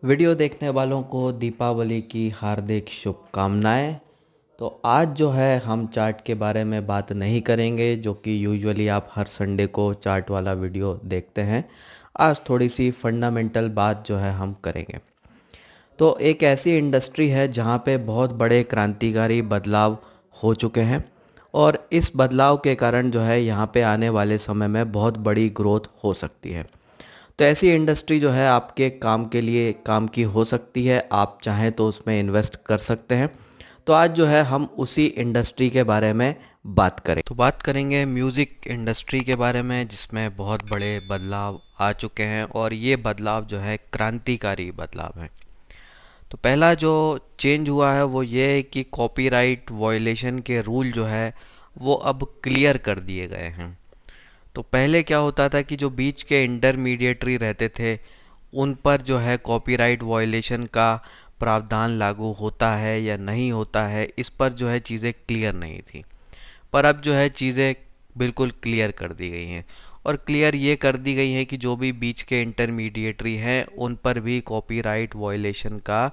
Video देखने वालों को दीपावली की हार्दिक शुभकामनाएं। तो आज जो है हम चार्ट के बारे में बात नहीं करेंगे जो कि यूजुअली आप हर संडे को चार्ट वाला वीडियो देखते हैं। आज थोड़ी सी फंडामेंटल बात जो है हम करेंगे। तो एक ऐसी इंडस्ट्री है जहाँ पे बहुत बड़े क्रांतिकारी बदलाव हो चुके हैं और इस बदलाव के कारण जो है यहाँ पे आने वाले समय में बहुत बड़ी ग्रोथ हो सकती है। तो ऐसी इंडस्ट्री जो है आपके काम के लिए काम की हो सकती है, आप चाहें तो उसमें इन्वेस्ट कर सकते हैं। तो आज जो है हम उसी इंडस्ट्री के बारे में बात करें। तो बात करेंगे म्यूज़िक इंडस्ट्री के बारे में जिसमें बहुत बड़े बदलाव आ चुके हैं और ये बदलाव जो है क्रांतिकारी बदलाव है। तो पहला जो चेंज हुआ है वो ये है कि कॉपीराइट वायलेशन के रूल जो है वो अब क्लियर कर दिए गए हैं। तो पहले क्या होता था कि जो बीच के इंटरमीडिएटरी रहते थे उन पर जो है कॉपीराइट वायलेशन का प्रावधान लागू होता है या नहीं होता है, इस पर जो है चीज़ें क्लियर नहीं थी। पर अब जो है चीज़ें बिल्कुल क्लियर कर दी गई हैं और क्लियर ये कर दी गई हैं कि जो भी बीच के इंटरमीडिएटरी हैं उन पर भी कॉपीराइट वायलेशन का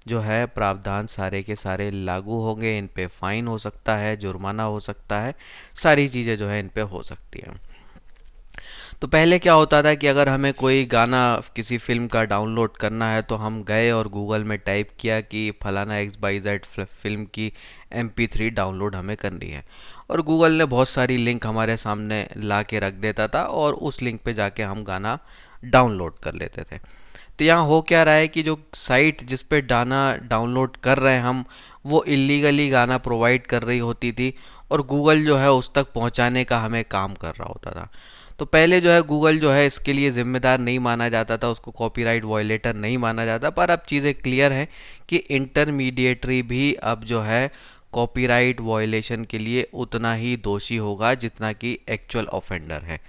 जो है प्रावधान सारे के सारे लागू होंगे। इन पे फाइन हो सकता है, जुर्माना हो सकता है, सारी चीज़ें जो है इन पे हो सकती हैं। तो पहले क्या होता था कि अगर हमें कोई गाना किसी फिल्म का डाउनलोड करना है तो हम गए और गूगल में टाइप किया कि फलाना XYZ फिल्म की MP3 डाउनलोड हमें करनी है और गूगल ने बहुत सारी लिंक हमारे सामने ला के रख देता था और उस लिंक पे जाके हम गाना डाउनलोड कर लेते थे। तो यहाँ हो क्या रहा है कि जो साइट जिस पे गाना डाउनलोड कर रहे हैं हम, वो इलीगली गाना प्रोवाइड कर रही होती थी और गूगल जो है उस तक पहुंचाने का हमें काम कर रहा होता था। तो पहले जो है गूगल जो है इसके लिए ज़िम्मेदार नहीं माना जाता था, उसको कॉपीराइट वायलेटर नहीं माना जाता। पर अब चीज़ें क्लियर है कि इंटरमीडिएटरी भी अब जो है कॉपीराइट वायलेशन के लिए उतना ही दोषी होगा जितना कि एक्चुअल ऑफेंडर है।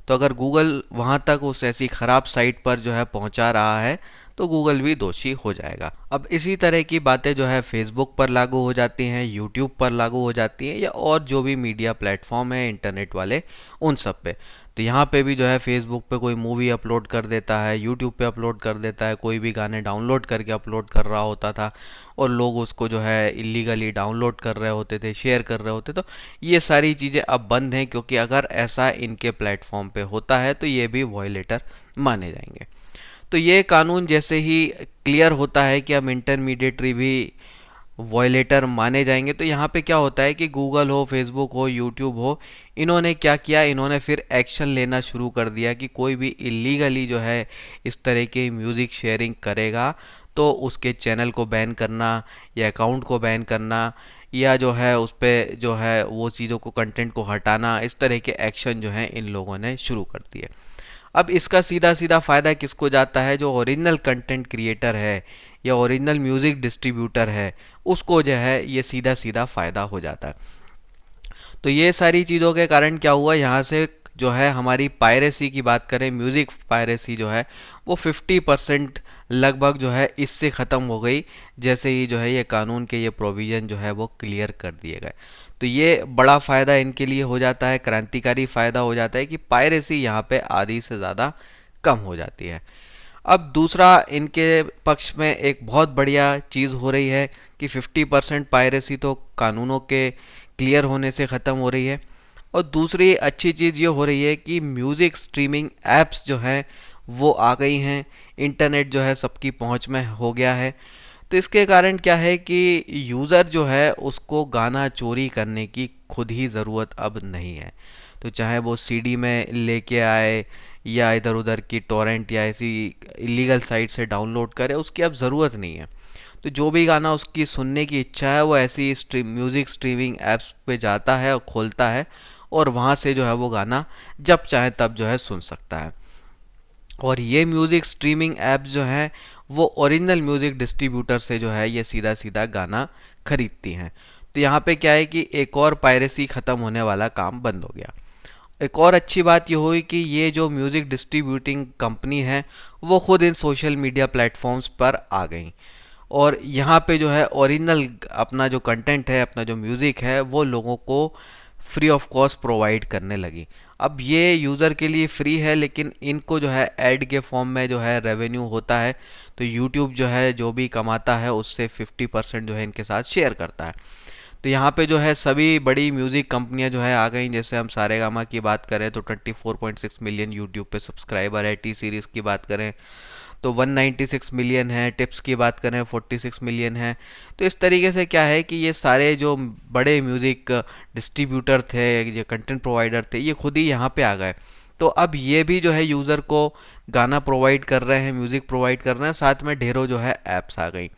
तो अगर गूगल वहाँ तक उस ऐसी ख़राब साइट पर जो है पहुँचा रहा है तो गूगल भी दोषी हो जाएगा। अब इसी तरह की बातें जो है फेसबुक पर लागू हो जाती हैं, यूट्यूब पर लागू हो जाती हैं या और जो भी मीडिया प्लेटफॉर्म है इंटरनेट वाले उन सब पे। तो यहाँ पे भी जो है फेसबुक पे कोई मूवी अपलोड कर देता है, यूट्यूब पे अपलोड कर देता है, कोई भी गाने डाउनलोड करके अपलोड कर रहा होता था और लोग उसको जो है इलीगली डाउनलोड कर रहे होते थे, शेयर कर रहे होते। तो ये सारी चीज़ें अब बंद हैं क्योंकि अगर ऐसा इनके प्लेटफॉर्म पे होता है तो ये भी वॉयलेटर माने जाएंगे। तो ये कानून जैसे ही क्लियर होता है कि अब इंटरमीडिएटरी भी वॉयलेटर माने जाएंगे तो यहाँ पे क्या होता है कि गूगल हो, फेसबुक हो, यूट्यूब हो, इन्होंने क्या किया, इन्होंने फिर एक्शन लेना शुरू कर दिया कि कोई भी इलीगली जो है इस तरह की म्यूज़िक शेयरिंग करेगा तो उसके चैनल को बैन करना या अकाउंट को बैन करना या जो है उस पर जो है वो चीज़ों को, कंटेंट को हटाना, इस तरह के एक्शन जो हैं इन लोगों ने शुरू कर दिए। अब इसका सीधा सीधा फ़ायदा किसको जाता है? जो ओरिजिनल कंटेंट क्रिएटर है या ओरिजिनल म्यूज़िक डिस्ट्रीब्यूटर है उसको जो है ये सीधा सीधा फ़ायदा हो जाता है। तो ये सारी चीज़ों के कारण क्या हुआ, यहाँ से जो है हमारी पायरेसी की बात करें, म्यूज़िक पायरेसी जो है वो 50% लगभग जो है इससे ख़त्म हो गई जैसे ही जो है ये कानून के ये प्रोविज़न जो है वो क्लियर कर दिए गए। तो ये बड़ा फ़ायदा इनके लिए हो जाता है, क्रांतिकारी फ़ायदा हो जाता है कि पायरेसी यहाँ पे आधी से ज़्यादा कम हो जाती है। अब दूसरा इनके पक्ष में एक बहुत बढ़िया चीज़ हो रही है कि 50% पायरेसी तो कानूनों के क्लियर होने से ख़त्म हो रही है और दूसरी अच्छी चीज़ ये हो रही है कि म्यूज़िक स्ट्रीमिंग ऐप्स जो हैं वो आ गई हैं, इंटरनेट जो है सबकी पहुंच में हो गया है। तो इसके कारण क्या है कि यूज़र जो है उसको गाना चोरी करने की खुद ही ज़रूरत अब नहीं है। तो चाहे वो सीडी में लेके आए या इधर उधर की टॉरेंट या ऐसी इलीगल साइट से डाउनलोड करे, उसकी अब ज़रूरत नहीं है। तो जो भी गाना उसकी सुनने की इच्छा है वो ऐसी म्यूज़िक स्ट्रीमिंग ऐप्स पे जाता है और खोलता है और वहाँ से जो है वो गाना जब चाहे तब जो है सुन सकता है। और ये म्यूज़िक स्ट्रीमिंग ऐप्स जो हैं वो ओरिजिनल म्यूज़िक डिस्ट्रीब्यूटर से जो है ये सीधा सीधा गाना खरीदती हैं। तो यहाँ पे क्या है कि एक और पायरेसी ख़त्म होने वाला काम बंद हो गया। एक और अच्छी बात ये हुई कि ये जो म्यूज़िक डिस्ट्रीब्यूटिंग कंपनी है वो खुद इन सोशल मीडिया प्लेटफॉर्म्स पर आ गई और यहाँ पे जो है ओरिजिनल अपना जो कंटेंट है, अपना जो म्यूज़िक है वो लोगों को फ्री ऑफ कॉस्ट प्रोवाइड करने लगी। अब ये यूज़र के लिए फ्री है, लेकिन इनको जो है ऐड के फॉर्म में जो है रेवेन्यू होता है, तो यूट्यूब जो है जो भी कमाता है उससे 50% जो है इनके साथ शेयर करता है। तो यहाँ पे जो है सभी बड़ी म्यूज़िक कंपनियां जो है आ गई। जैसे हम सारेगामा की बात करें तो 24.6 मिलियन यूट्यूब पे सब्सक्राइबर है। टी सीरीज़ की बात करें तो 196 मिलियन है। टिप्स की बात करें 46 मिलियन है। तो इस तरीके से क्या है कि ये सारे जो बड़े म्यूज़िक डिस्ट्रीब्यूटर थे, ये कंटेंट प्रोवाइडर थे, ये खुद ही यहाँ पे आ गए। तो अब ये भी जो है यूज़र को गाना प्रोवाइड कर रहे हैं, म्यूज़िक प्रोवाइड कर रहे हैं, साथ में ढेरों जो है ऐप्स आ गई।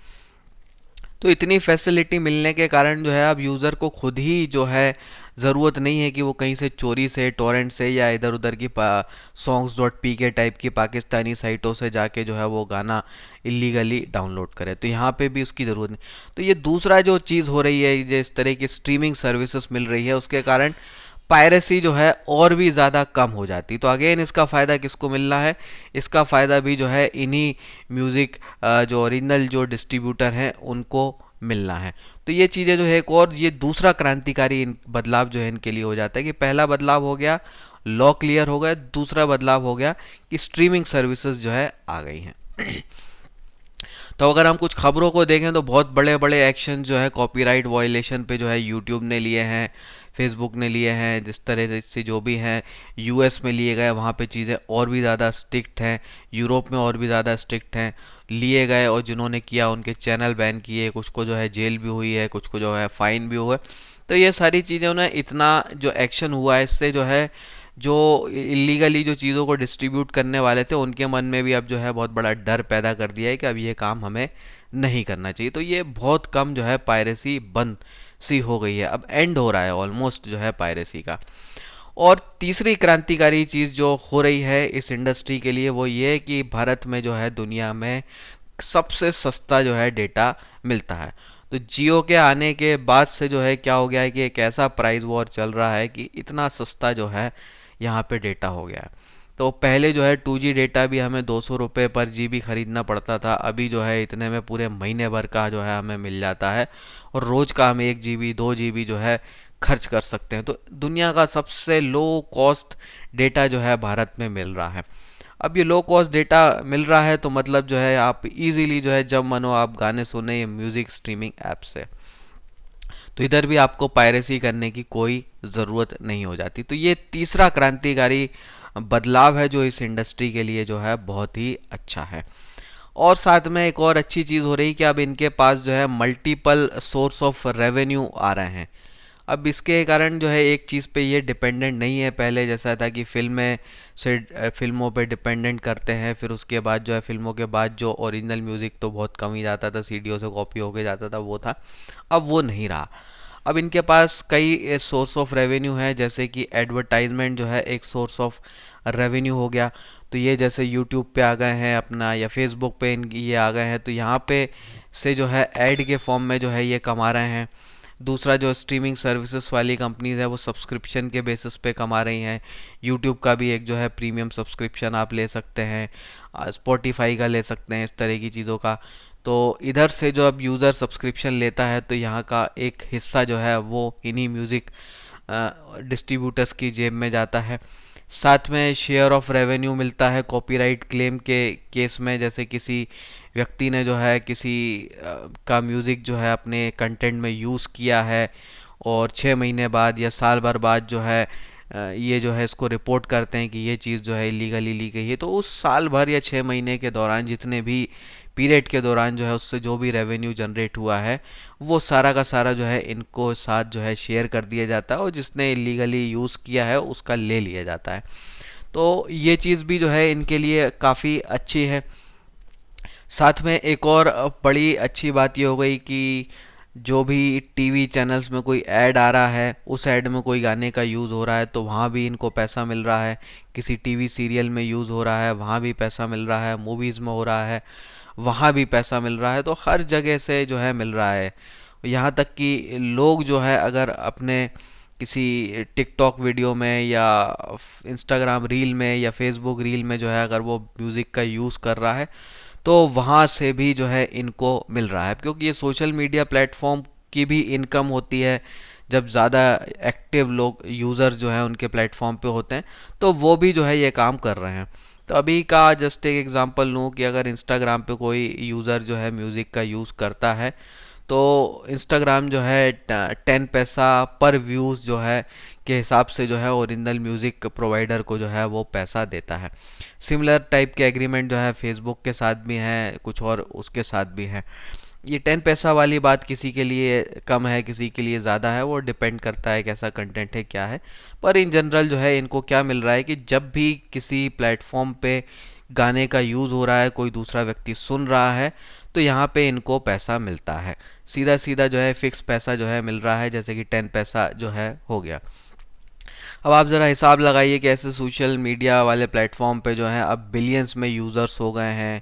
तो इतनी फैसिलिटी मिलने के कारण जो है अब यूज़र को खुद ही जो है ज़रूरत नहीं है कि वो कहीं से चोरी से, टोरेंट से या इधर उधर की songs.pk टाइप की पाकिस्तानी साइटों से जाके जो है वो गाना इलीगली डाउनलोड करे। तो यहाँ पे भी उसकी ज़रूरत नहीं। तो ये दूसरा जो चीज़ हो रही है, जो इस तरह की स्ट्रीमिंग सर्विसेज मिल रही है, उसके कारण पायरेसी जो है और भी ज़्यादा कम हो जाती। तो अगेन इसका फ़ायदा किसको मिल रहा है? इसका फ़ायदा भी जो है इन्हीं म्यूज़िक जो ओरिजिनल जो डिस्ट्रीब्यूटर हैं उनको मिलना है। तो ये चीज़ें जो है एक और ये दूसरा क्रांतिकारी बदलाव जो है इनके लिए हो जाता है कि पहला बदलाव हो गया लॉ क्लियर हो गया, दूसरा बदलाव हो गया कि स्ट्रीमिंग सर्विसेज जो है आ गई हैं। तो अगर हम कुछ खबरों को देखें तो बहुत बड़े बड़े एक्शन जो है कॉपीराइट वायलेशन पे जो है यूट्यूब ने लिए हैं, फेसबुक ने लिए हैं, जिस तरह से जो भी हैं यूएस में लिए गए, वहाँ पे चीज़ें और भी ज़्यादा स्ट्रिक्ट हैं, यूरोप में और भी ज़्यादा स्ट्रिक्ट हैं, लिए गए और जिन्होंने किया उनके चैनल बैन किए, कुछ को जो है जेल भी हुई है, कुछ को जो है फाइन भी हुआ है। तो ये सारी चीज़ें उन्हें इतना जो एक्शन हुआ है इससे जो है जो इलीगली जो चीज़ों को डिस्ट्रीब्यूट करने वाले थे उनके मन में भी अब जो है बहुत बड़ा डर पैदा कर दिया है कि अब ये काम हमें नहीं करना चाहिए। तो ये बहुत कम जो है पायरेसी बंद सी हो गई है, अब एंड हो रहा है ऑलमोस्ट जो है पायरेसी का। और तीसरी क्रांतिकारी चीज़ जो हो रही है इस इंडस्ट्री के लिए वो ये कि भारत में जो है दुनिया में सबसे सस्ता जो है डेटा मिलता है। तो जियो के आने के बाद से जो है क्या हो गया है कि एक ऐसा प्राइस वॉर चल रहा है कि इतना सस्ता जो है यहाँ पे डेटा हो गया है। तो पहले जो है 2G डेटा भी हमें 200 रुपये पर GB खरीदना पड़ता था, अभी जो है इतने में पूरे महीने भर का जो है हमें मिल जाता है और रोज़ का हम 1 GB 2 GB जो है खर्च कर सकते हैं। तो दुनिया का सबसे लो कॉस्ट डेटा जो है भारत में मिल रहा है। अब ये लो कॉस्ट डेटा मिल रहा है तो मतलब जो है आप इजीली जो है जब मनो आप गाने सुने ये म्यूज़िक स्ट्रीमिंग ऐप से, तो इधर भी आपको पायरेसी करने की कोई ज़रूरत नहीं हो जाती। तो ये तीसरा क्रांतिकारी बदलाव है जो इस इंडस्ट्री के लिए जो है बहुत ही अच्छा है। और साथ में एक और अच्छी चीज़ हो रही है कि अब इनके पास जो है मल्टीपल सोर्स ऑफ रेवेन्यू आ रहे हैं। अब इसके कारण जो है एक चीज़ पे ये डिपेंडेंट नहीं है, पहले जैसा था कि फिल्मों पे डिपेंडेंट करते हैं, फिर उसके बाद जो है फिल्मों के बाद जो ओरिजिनल म्यूज़िक तो बहुत कम ही जाता था, सीडीओ से कॉपी होके जाता था, वो था। अब वो नहीं रहा। अब इनके पास कई सोर्स ऑफ रेवेन्यू है, जैसे कि एडवर्टाइजमेंट जो है एक सोर्स ऑफ रेवेन्यू हो गया। तो ये जैसे यूट्यूब पे आ गए हैं अपना या फेसबुक पे ये आ गए हैं, तो यहाँ पे से जो है ऐड के फॉर्म में जो है ये कमा रहे हैं। दूसरा जो स्ट्रीमिंग सर्विसेज वाली कंपनीज है वो सब्सक्रिप्शन के बेसिस पे कमा रही हैं। यूट्यूब का भी एक जो है प्रीमियम सब्सक्रिप्शन आप ले सकते हैं, स्पॉटिफाई का ले सकते हैं, इस तरह की चीज़ों का। तो इधर से जो अब यूज़र सब्सक्रिप्शन लेता है तो यहाँ का एक हिस्सा जो है वो इन्हीं म्यूज़िक डिस्ट्रीब्यूटर्स की जेब में जाता है। साथ में शेयर ऑफ रेवेन्यू मिलता है कॉपीराइट क्लेम के केस में, जैसे किसी व्यक्ति ने जो है किसी का म्यूज़िक जो है अपने कंटेंट में यूज़ किया है और 6 महीने बाद या साल भर बाद जो है ये जो है इसको रिपोर्ट करते हैं कि ये चीज़ जो है इलीगली ली गई है, तो उस साल भर या 6 महीने के दौरान जितने भी पीरियड के दौरान जो है उससे जो भी रेवेन्यू जनरेट हुआ है वो सारा का सारा जो है इनको साथ जो है शेयर कर दिया जाता है और जिसने इलीगली यूज़ किया है उसका ले लिया जाता है। तो ये चीज़ भी जो है इनके लिए काफ़ी अच्छी है। साथ में एक और बड़ी अच्छी बात ये हो गई कि जो भी टीवी चैनल्स में कोई ऐड आ रहा है, उस ऐड में कोई गाने का यूज़ हो रहा है तो वहाँ भी इनको पैसा मिल रहा है। किसी टीवी सीरियल में यूज़ हो रहा है वहाँ भी पैसा मिल रहा है, मूवीज़ में हो रहा है वहाँ भी पैसा मिल रहा है, तो हर जगह से जो है मिल रहा है। यहाँ तक कि लोग जो है अगर अपने किसी टिकटॉक वीडियो में या इंस्टाग्राम रील में या फेसबुक रील में जो है अगर वो म्यूज़िक का यूज़ कर रहा है तो वहाँ से भी जो है इनको मिल रहा है, क्योंकि ये सोशल मीडिया प्लेटफॉर्म की भी इनकम होती है जब ज़्यादा एक्टिव लोग यूज़र्स जो हैं उनके प्लेटफॉर्म पे होते हैं, तो वो भी जो है ये काम कर रहे हैं। तो अभी का जस्ट एक एग्जांपल लूँ कि अगर इंस्टाग्राम पे कोई यूज़र जो है म्यूज़िक का यूज़ करता है, तो इंस्टाग्राम जो है 10 पैसा पर व्यूज़ जो है के हिसाब से जो है ओरिजिनल म्यूज़िक प्रोवाइडर को जो है वो पैसा देता है। सिमिलर टाइप के एग्रीमेंट जो है फेसबुक के साथ भी हैं, कुछ और उसके साथ भी है। ये 10 पैसा वाली बात किसी के लिए कम है, किसी के लिए ज़्यादा है, वो डिपेंड करता है कैसा कंटेंट है, क्या है। पर इन जनरल जो है इनको क्या मिल रहा है कि जब भी किसी प्लेटफॉर्म पे गाने का यूज़ हो रहा है, कोई दूसरा व्यक्ति सुन रहा है, तो यहाँ पे इनको पैसा मिलता है। सीधा सीधा जो है फिक्स पैसा जो है मिल रहा है, जैसे कि 10 पैसा जो है हो गया। अब आप ज़रा हिसाब लगाइए कि ऐसे सोशल मीडिया वाले प्लेटफॉर्म पे जो है अब बिलियंस में यूज़र्स हो गए हैं,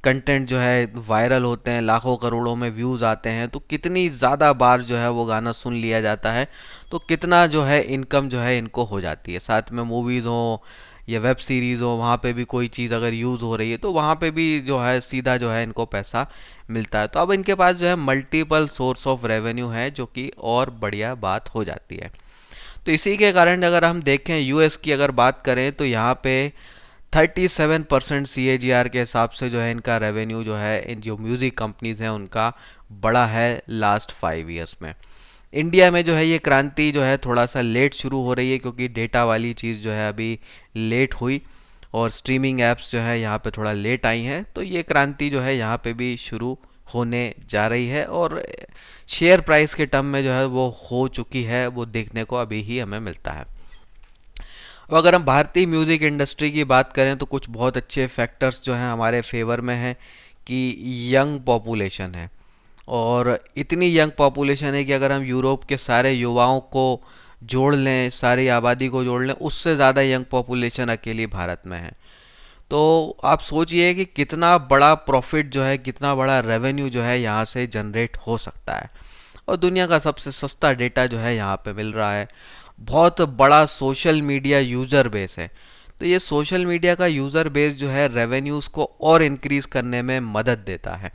कंटेंट जो है वायरल होते हैं, लाखों करोड़ों में व्यूज़ आते हैं, तो कितनी ज़्यादा बार जो है वो गाना सुन लिया जाता है, तो कितना जो है इनकम जो है इनको हो जाती है। साथ में मूवीज़ हो या वेब सीरीज़ हो, वहाँ पे भी कोई चीज़ अगर यूज़ हो रही है तो वहाँ पे भी जो है सीधा जो है इनको पैसा मिलता है। तो अब इनके पास जो है मल्टीपल सोर्स ऑफ रेवेन्यू है, जो कि और बढ़िया बात हो जाती है। तो इसी के कारण अगर हम देखें यूएस की अगर बात करें, तो यहाँ पे 37% CAGR के हिसाब से जो है इनका रेवेन्यू जो है इन जो म्यूज़िक कंपनीज़ हैं उनका बढ़ा है लास्ट 5 ईयर्स में। इंडिया में जो है ये क्रांति जो है थोड़ा सा लेट शुरू हो रही है, क्योंकि डेटा वाली चीज़ जो है अभी लेट हुई और स्ट्रीमिंग एप्स जो है यहाँ पे थोड़ा लेट आई हैं, तो ये क्रांति जो है यहाँ पे भी शुरू होने जा रही है और शेयर प्राइस के टर्म में जो है वो हो चुकी है, वो देखने को अभी ही हमें मिलता है। अब अगर हम भारतीय म्यूज़िक इंडस्ट्री की बात करें, तो कुछ बहुत अच्छे फैक्टर्स जो हैं हमारे फेवर में हैं कि यंग पॉपुलेशन है, और इतनी यंग पॉपुलेशन है कि अगर हम यूरोप के सारे युवाओं को जोड़ लें, सारी आबादी को जोड़ लें, उससे ज़्यादा यंग पॉपुलेशन अकेली भारत में है। तो आप सोचिए कि कितना बड़ा प्रॉफिट जो है, कितना बड़ा रेवेन्यू जो है यहाँ से जनरेट हो सकता है। और दुनिया का सबसे सस्ता डेटा जो है यहाँ पे मिल रहा है। बहुत बड़ा सोशल मीडिया यूज़र बेस है। तो ये सोशल मीडिया का यूज़र बेस जो है रेवेन्यूज़ को और इंक्रीज़ करने में मदद देता है।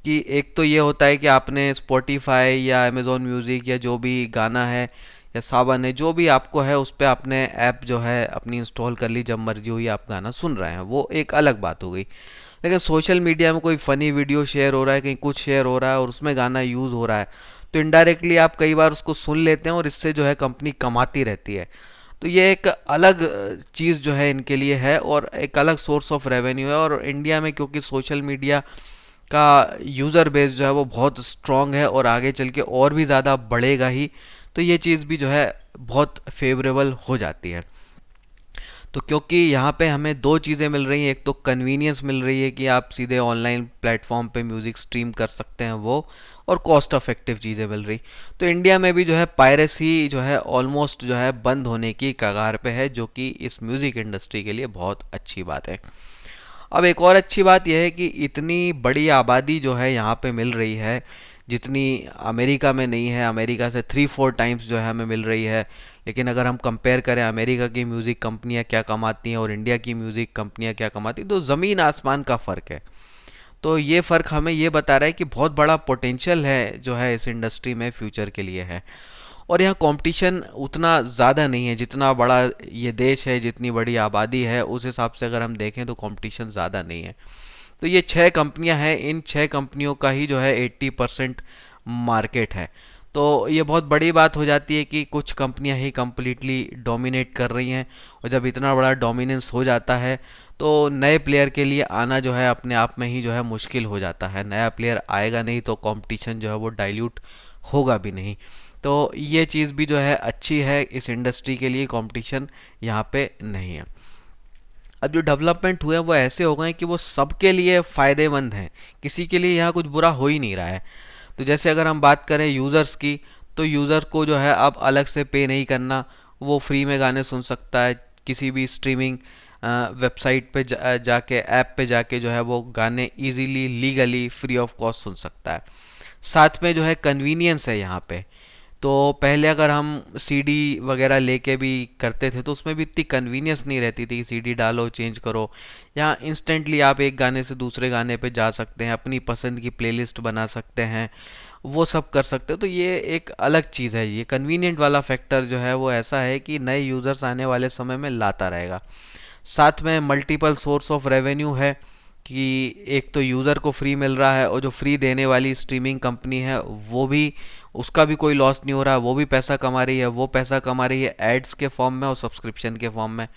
कि एक तो ये होता है कि आपने स्पॉटिफाई या अमेज़ॉन म्यूज़िक या जो भी गाना है या सावन है, जो भी आपको है उस पर आपने ऐप जो है अपनी इंस्टॉल कर ली, जब मर्जी हुई आप गाना सुन रहे हैं, वो एक अलग बात हो गई। लेकिन सोशल मीडिया में कोई फ़नी वीडियो शेयर हो रहा है, कहीं कुछ शेयर हो रहा है और उसमें गाना यूज़ हो रहा है, तो इनडायरेक्टली आप कई बार उसको सुन लेते हैं और इससे जो है कंपनी कमाती रहती है। तो ये एक अलग चीज़ जो है इनके लिए है और एक अलग सोर्स ऑफ रेवेन्यू है। और इंडिया में क्योंकि सोशल मीडिया का यूज़र बेस जो है वो बहुत स्ट्रॉन्ग है और आगे चल के और भी ज़्यादा बढ़ेगा ही, तो ये चीज़ भी जो है बहुत फेवरेबल हो जाती है। तो क्योंकि यहाँ पे हमें दो चीज़ें मिल रही हैं, एक तो कन्वीनियंस मिल रही है कि आप सीधे ऑनलाइन प्लेटफॉर्म पे म्यूज़िक स्ट्रीम कर सकते हैं वो, और कॉस्ट इफेक्टिव चीज़ें मिल रही। तो इंडिया में भी जो है पायरेसी जो है ऑलमोस्ट जो है बंद होने की कगार पे है, जो कि इस म्यूज़िक इंडस्ट्री के लिए बहुत अच्छी बात है। अब एक और अच्छी बात यह है कि इतनी बड़ी आबादी जो है यहाँ पे मिल रही है, जितनी अमेरिका में नहीं है। अमेरिका से 3-4 टाइम्स जो है हमें मिल रही है। लेकिन अगर हम कंपेयर करें अमेरिका की म्यूज़िक कंपनियां क्या कमाती हैं और इंडिया की म्यूज़िक कंपनियां क्या कमाती हैं, तो ज़मीन आसमान का फ़र्क है। तो ये फ़र्क हमें ये बता रहा है कि बहुत बड़ा पोटेंशियल है जो है इस इंडस्ट्री में फ्यूचर के लिए है। और यहाँ कंपटीशन उतना ज़्यादा नहीं है, जितना बड़ा ये देश है, जितनी बड़ी आबादी है, उस हिसाब से अगर हम देखें तो कंपटीशन ज़्यादा नहीं है। तो ये 6 कंपनियां हैं, इन 6 कंपनियों का ही जो है 80% मार्केट है। तो ये बहुत बड़ी बात हो जाती है कि कुछ कंपनियां ही कम्प्लीटली डोमिनेट कर रही हैं, और जब इतना बड़ा डोमिनेंस हो जाता है तो नए प्लेयर के लिए आना जो है अपने आप में ही जो है मुश्किल हो जाता है। नया प्लेयर आएगा नहीं तो कंपटीशन जो है वो डाइल्यूट होगा भी नहीं। तो ये चीज़ भी जो है अच्छी है इस इंडस्ट्री के लिए, कंपटीशन यहाँ पे नहीं है। अब जो डेवलपमेंट हुए हैं वो ऐसे हो गए हैं कि वो सबके लिए फ़ायदेमंद हैं, किसी के लिए यहाँ कुछ बुरा हो ही नहीं रहा है। तो जैसे अगर हम बात करें यूज़र्स की, तो यूज़र को जो है अब अलग से पे नहीं करना, वो फ्री में गाने सुन सकता है। किसी भी स्ट्रीमिंग वेबसाइट पे जाके ऐप पे जाके जो है वो गाने easily legally free of cost सुन सकता है। साथ में जो है कन्वीनियंस है यहाँ पे। तो पहले अगर हम सीडी वगैरह लेके भी करते थे तो उसमें भी इतनी कन्वीनियंस नहीं रहती थी कि सीडी डालो चेंज करो। यहाँ इंस्टेंटली आप एक गाने से दूसरे गाने पे जा सकते हैं, अपनी पसंद की प्लेलिस्ट बना सकते हैं, वो सब कर सकते हो। तो ये एक अलग चीज़ है। ये कन्वीनियंट वाला फैक्टर जो है वो ऐसा है कि नए यूज़र्स आने वाले समय में लाता रहेगा। साथ में मल्टीपल सोर्स ऑफ रेवेन्यू है कि एक तो यूज़र को फ्री मिल रहा है, और जो फ्री देने वाली स्ट्रीमिंग कंपनी है वो भी, उसका भी कोई लॉस नहीं हो रहा है, वो भी पैसा कमा रही है। वो पैसा कमा रही है एड्स के फॉर्म में और सब्सक्रिप्शन के फॉर्म में।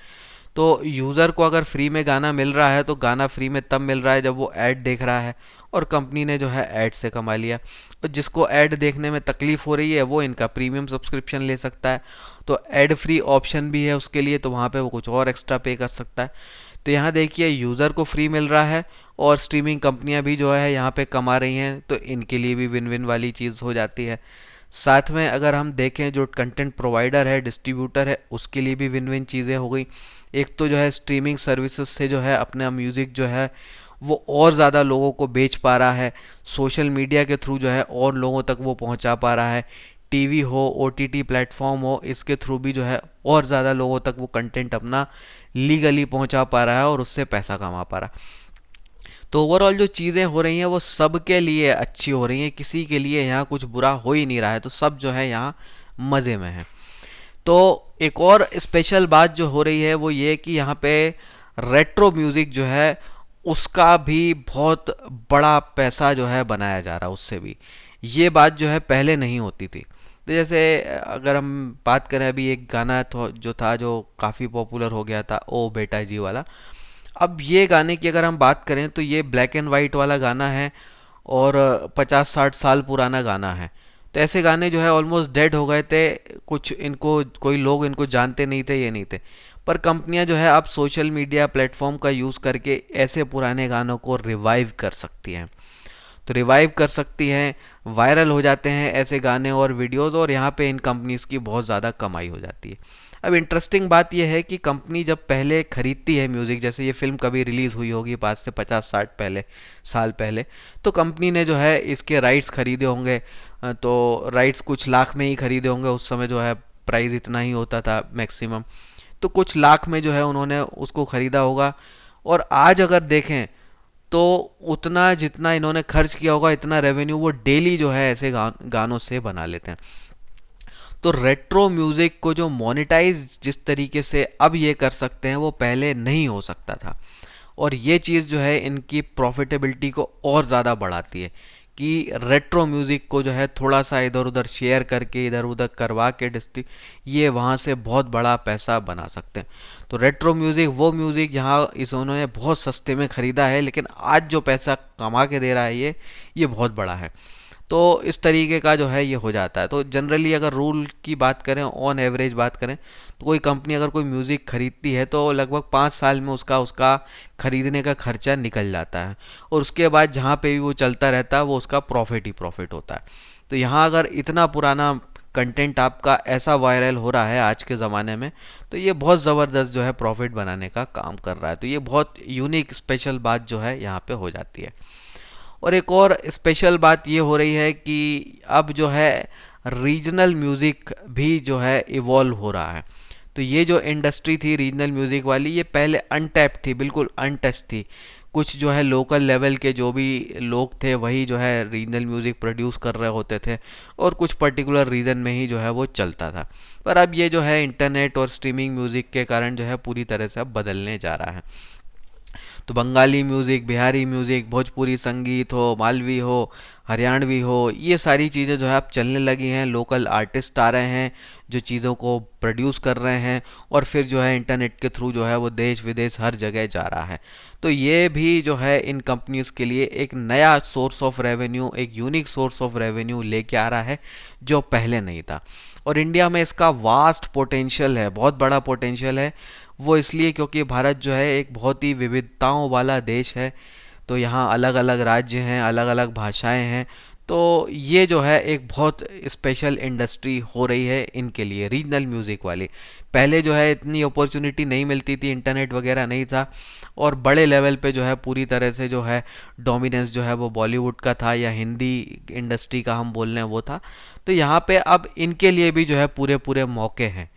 तो यूज़र को अगर फ्री में गाना मिल रहा है तो गाना फ्री में तब मिल रहा है जब वो ऐड देख रहा है, और कंपनी ने जो है ऐड से कमा लिया। और जिसको ऐड देखने में तकलीफ हो रही है वो इनका प्रीमियम सब्सक्रिप्शन ले सकता है, तो ऐड फ्री ऑप्शन भी है उसके लिए, तो वहाँ पे वो कुछ और एक्स्ट्रा पे कर सकता है। तो यहाँ देखिए यूज़र को फ्री मिल रहा है और स्ट्रीमिंग कंपनियाँ भी जो है यहाँ पे कमा रही हैं, तो इनके लिए भी विन विन वाली चीज़ हो जाती है। साथ में अगर हम देखें जो कंटेंट प्रोवाइडर है, डिस्ट्रीब्यूटर है, उसके लिए भी विन विन चीज़ें हो गई। एक तो जो है स्ट्रीमिंग सर्विसेज से जो है अपना म्यूज़िक जो है वो और ज़्यादा लोगों को बेच पा रहा है, सोशल मीडिया के थ्रू जो है और लोगों तक वो पहुंचा पा रहा है। टीवी हो, ओटीटी प्लेटफॉर्म हो, इसके थ्रू भी जो है और ज़्यादा लोगों तक वो कंटेंट अपना लीगली पहुंचा पा रहा है और उससे पैसा कमा पा रहा है। तो ओवरऑल जो चीज़ें हो रही हैं वो सबके लिए अच्छी हो रही हैं, किसी के लिए यहाँ कुछ बुरा हो ही नहीं रहा है, तो सब जो है यहाँ मज़े में है। तो एक और स्पेशल बात जो हो रही है वो ये कि यहाँ पे रेट्रो म्यूज़िक जो है उसका भी बहुत बड़ा पैसा जो है बनाया जा रहा है उससे भी। ये बात जो है पहले नहीं होती थी। तो जैसे अगर हम बात करें, अभी एक गाना जो था जो काफ़ी पॉपुलर हो गया था, ओ बेटा जी वाला। अब ये गाने की अगर हम बात करें तो ये ब्लैक एंड वाइट वाला गाना है और 50-60 साल पुराना गाना है। तो ऐसे गाने जो है ऑलमोस्ट डेड हो गए थे, कुछ इनको कोई लोग इनको जानते नहीं थे, ये नहीं थे। पर कंपनियां जो है अब सोशल मीडिया प्लेटफॉर्म का यूज़ करके ऐसे पुराने गानों को रिवाइव कर सकती हैं। तो रिवाइव कर सकती हैं, वायरल हो जाते हैं ऐसे गाने और वीडियोस, और यहाँ पे इन कंपनीज की बहुत ज़्यादा कमाई हो जाती है। अब इंटरेस्टिंग बात यह है कि कंपनी जब पहले खरीदती है म्यूज़िक, जैसे ये फिल्म कभी रिलीज़ हुई होगी 5 से 50-60 साल पहले, तो कंपनी ने जो है इसके राइट्स खरीदे होंगे। तो राइट्स कुछ लाख में ही खरीदे होंगे, उस समय जो है प्राइस इतना ही होता था मैक्सिमम। तो कुछ लाख में जो है उन्होंने उसको ख़रीदा होगा। और आज अगर देखें तो उतना जितना इन्होंने खर्च किया होगा इतना रेवेन्यू वो डेली जो है ऐसे गानों से बना लेते हैं। तो रेट्रो म्यूज़िक को जो मोनेटाइज जिस तरीके से अब ये कर सकते हैं वो पहले नहीं हो सकता था, और ये चीज़ जो है इनकी प्रॉफिटेबिलिटी को और ज़्यादा बढ़ाती है कि रेट्रो म्यूज़िक को जो है थोड़ा सा इधर उधर शेयर करके, इधर उधर करवा के ये वहाँ से बहुत बड़ा पैसा बना सकते हैं। तो रेट्रो म्यूज़िक वो म्यूज़िक यहाँ इस उन्होंने बहुत सस्ते में ख़रीदा है, लेकिन आज जो पैसा कमा के दे रहा है ये बहुत बड़ा है। तो इस तरीके का जो है ये हो जाता है। तो जनरली अगर रूल की बात करें, ऑन एवरेज बात करें, तो कोई कंपनी अगर कोई म्यूज़िक खरीदती है तो लगभग 5 साल में उसका खरीदने का खर्चा निकल जाता है, और उसके बाद जहाँ पे भी वो चलता रहता है वो उसका प्रॉफिट ही प्रॉफिट होता है। तो यहाँ अगर इतना पुराना कंटेंट आपका ऐसा वायरल हो रहा है आज के ज़माने में, तो ये बहुत ज़बरदस्त जो है प्रॉफिट बनाने का काम कर रहा है। तो ये बहुत यूनिक स्पेशल बात जो है यहाँ पे हो जाती है। और एक और स्पेशल बात ये हो रही है कि अब जो है रीजनल म्यूज़िक भी जो है इवॉल्व हो रहा है। तो ये जो इंडस्ट्री थी रीजनल म्यूज़िक वाली, ये पहले अनटैप थी, बिल्कुल अनटच थी। कुछ जो है लोकल लेवल के जो भी लोग थे वही जो है रीजनल म्यूज़िक प्रोड्यूस कर रहे होते थे, और कुछ पर्टिकुलर रीजन में ही जो है वो चलता था। पर अब ये जो है इंटरनेट और स्ट्रीमिंग म्यूज़िक के कारण जो है पूरी तरह से अब बदलने जा रहा है। तो बंगाली म्यूज़िक, बिहारी म्यूज़िक, भोजपुरी संगीत हो, मालवी हो, हरियाणवी हो, ये सारी चीज़ें जो है अब चलने लगी हैं। लोकल आर्टिस्ट आ रहे हैं जो चीज़ों को प्रोड्यूस कर रहे हैं, और फिर जो है इंटरनेट के थ्रू जो है वो देश विदेश हर जगह जा रहा है। तो ये भी जो है इन कंपनीज़ के लिए एक नया सोर्स ऑफ रेवेन्यू, एक यूनिक सोर्स ऑफ रेवेन्यू लेके आ रहा है जो पहले नहीं था। और इंडिया में इसका वास्ट पोटेंशियल है, बहुत बड़ा पोटेंशियल है। वो इसलिए क्योंकि भारत जो है एक बहुत ही विविधताओं वाला देश है। तो यहाँ अलग अलग राज्य हैं, अलग अलग भाषाएं हैं। तो ये जो है एक बहुत स्पेशल इंडस्ट्री हो रही है इनके लिए, रीजनल म्यूज़िक वाली। पहले जो है इतनी अपॉर्चुनिटी नहीं मिलती थी, इंटरनेट वगैरह नहीं था, और बड़े लेवल पे जो है पूरी तरह से जो है डोमिनेंस जो है वो बॉलीवुड का था या हिंदी इंडस्ट्री का हम बोल रहे हैं वो था। तो यहाँ पे अब इनके लिए भी जो है पूरे पूरे मौके हैं,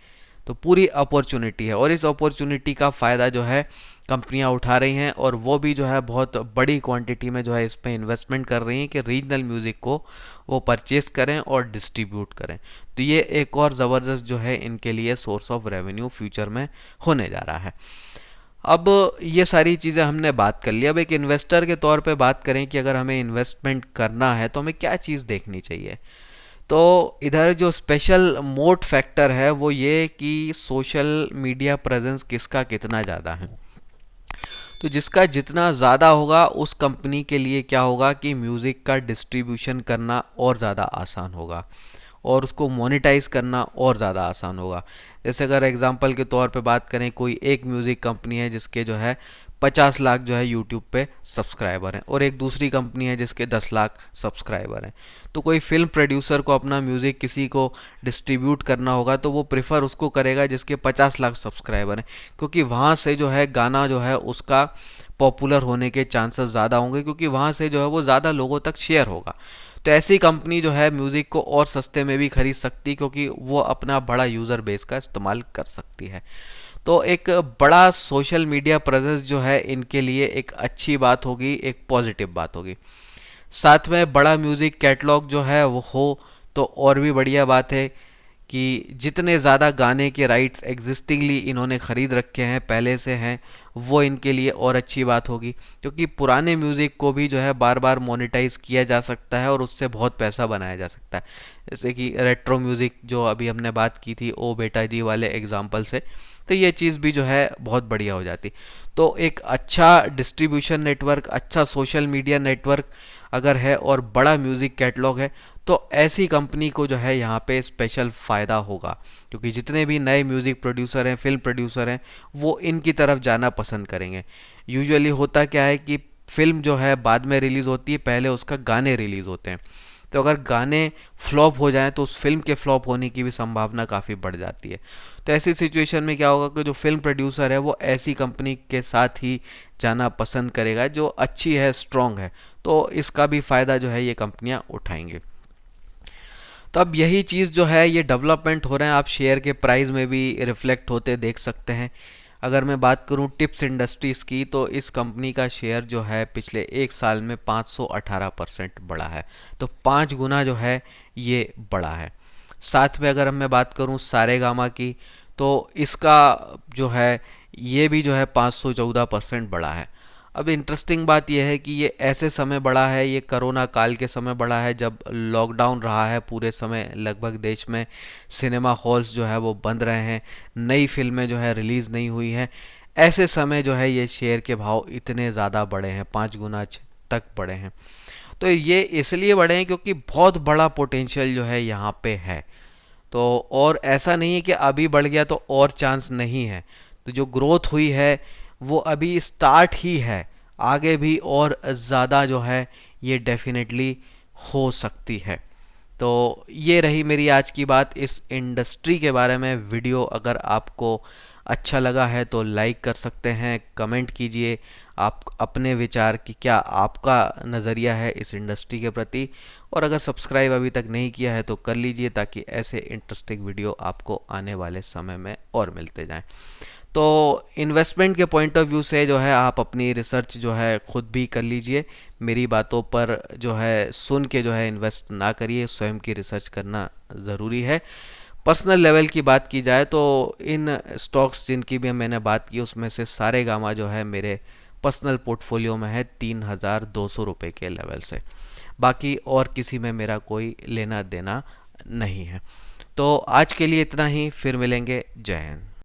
तो पूरी अपॉर्चुनिटी है, और इस अपॉर्चुनिटी का फ़ायदा जो है कंपनियां उठा रही हैं, और वो भी जो है बहुत बड़ी क्वांटिटी में जो है इस पे इन्वेस्टमेंट कर रही हैं कि रीजनल म्यूज़िक को वो परचेस करें और डिस्ट्रीब्यूट करें। तो ये एक और ज़बरदस्त जो है इनके लिए सोर्स ऑफ रेवेन्यू फ्यूचर में होने जा रहा है। अब ये सारी चीज़ें हमने बात कर ली, अब एक इन्वेस्टर के तौर पे बात करें कि अगर हमें इन्वेस्टमेंट करना है तो हमें क्या चीज़ देखनी चाहिए। तो इधर जो स्पेशल मोट फैक्टर है वो ये कि सोशल मीडिया प्रेजेंस किसका कितना ज़्यादा है। तो जिसका जितना ज़्यादा होगा उस कंपनी के लिए क्या होगा कि म्यूज़िक का डिस्ट्रीब्यूशन करना और ज़्यादा आसान होगा, और उसको मोनेटाइज करना और ज़्यादा आसान होगा। जैसे अगर एग्जांपल के तौर पे बात करें, कोई एक म्यूज़िक कंपनी है जिसके जो है 50 लाख जो है यूट्यूब पे सब्सक्राइबर हैं, और एक दूसरी कंपनी है जिसके 10 लाख सब्सक्राइबर हैं। तो कोई फिल्म प्रोड्यूसर को अपना म्यूज़िक किसी को डिस्ट्रीब्यूट करना होगा तो वो प्रेफर उसको करेगा जिसके 50 लाख सब्सक्राइबर हैं, क्योंकि वहाँ से जो है गाना जो है उसका पॉपुलर होने के चांसेस ज़्यादा होंगे, क्योंकि वहाँ से जो है वो ज़्यादा लोगों तक शेयर होगा। तो ऐसी कंपनी जो है म्यूज़िक को और सस्ते में भी खरीद सकती, क्योंकि वो अपना बड़ा यूज़र बेस का इस्तेमाल कर सकती है। तो एक बड़ा सोशल मीडिया प्रेजेंस जो है इनके लिए एक अच्छी बात होगी, एक पॉजिटिव बात होगी। साथ में बड़ा म्यूज़िक कैटलॉग जो है वो हो तो और भी बढ़िया बात है, कि जितने ज़्यादा गाने के राइट्स एग्जिस्टिंगली इन्होंने ख़रीद रखे हैं, पहले से हैं, वो इनके लिए और अच्छी बात होगी, क्योंकि पुराने म्यूज़िक को भी जो है बार बार मोनेटाइज किया जा सकता है और उससे बहुत पैसा बनाया जा सकता है। जैसे कि रेट्रो म्यूज़िक जो अभी हमने बात की थी ओ बेटा जी वाले एग्जाम्पल से, तो ये चीज़ भी जो है बहुत बढ़िया हो जाती। तो एक अच्छा डिस्ट्रीब्यूशन नेटवर्क, अच्छा सोशल मीडिया नेटवर्क अगर है और बड़ा म्यूज़िक कैटलॉग है, तो ऐसी कंपनी को जो है यहाँ पे स्पेशल फ़ायदा होगा, क्योंकि जितने भी नए म्यूज़िक प्रोड्यूसर हैं, फिल्म प्रोड्यूसर हैं, वो इनकी तरफ जाना पसंद करेंगे। यूजुअली होता क्या है कि फिल्म जो है बाद में रिलीज़ होती है, पहले उसका गाने रिलीज़ होते हैं। तो अगर गाने फ्लॉप हो जाएं तो उस फिल्म के फ्लॉप होने की भी संभावना काफ़ी बढ़ जाती है। तो ऐसी सिचुएशन में क्या होगा कि जो फिल्म प्रोड्यूसर है वो ऐसी कंपनी के साथ ही जाना पसंद करेगा जो अच्छी है, स्ट्रॉन्ग है। तो इसका भी फ़ायदा जो है ये कंपनियां उठाएंगे। तो अब यही चीज़ जो है ये डेवलपमेंट हो रहे हैं, आप शेयर के प्राइस में भी रिफ्लेक्ट होते देख सकते हैं। अगर मैं बात करूं टिप्स इंडस्ट्रीज़ की, तो इस कंपनी का शेयर जो है पिछले एक साल में 518% बढ़ा है, तो 5 गुना जो है ये बढ़ा है। साथ में अगर मैं बात करूं सारेगामा की, तो इसका जो है ये भी जो है 514% बढ़ा है। अब इंटरेस्टिंग बात यह है कि ये ऐसे समय बढ़ा है, ये कोरोना काल के समय बढ़ा है जब लॉकडाउन रहा है पूरे समय, लगभग देश में सिनेमा हॉल्स जो है वो बंद रहे हैं, नई फिल्में जो है रिलीज़ नहीं हुई हैं। ऐसे समय जो है ये शेयर के भाव इतने ज़्यादा बढ़े हैं, 5 गुना तक बढ़े हैं। तो ये इसलिए बढ़े हैं क्योंकि बहुत बड़ा पोटेंशियल जो है यहाँ पे है। तो और ऐसा नहीं है कि अभी बढ़ गया तो और चांस नहीं है। तो जो ग्रोथ हुई है वो अभी स्टार्ट ही है, आगे भी और ज़्यादा जो है ये डेफिनेटली हो सकती है। तो ये रही मेरी आज की बात इस इंडस्ट्री के बारे में। वीडियो अगर आपको अच्छा लगा है तो लाइक कर सकते हैं, कमेंट कीजिए आप अपने विचार कि क्या आपका नज़रिया है इस इंडस्ट्री के प्रति, और अगर सब्सक्राइब अभी तक नहीं किया है तो कर लीजिए, ताकि ऐसे इंटरेस्टिंग वीडियो आपको आने वाले समय में और मिलते जाएं। तो इन्वेस्टमेंट के पॉइंट ऑफ व्यू से जो है आप अपनी रिसर्च जो है खुद भी कर लीजिए, मेरी बातों पर जो है सुन के जो है इन्वेस्ट ना करिए, स्वयं की रिसर्च करना ज़रूरी है। पर्सनल लेवल की बात की जाए तो इन स्टॉक्स जिनकी भी मैंने बात की उसमें से सारेगामा जो है मेरे पर्सनल पोर्टफोलियो में है 3200 रुपये के लेवल से, बाकी और किसी में मेरा कोई लेना देना नहीं है। तो आज के लिए इतना ही, फिर मिलेंगे। जय हिंद।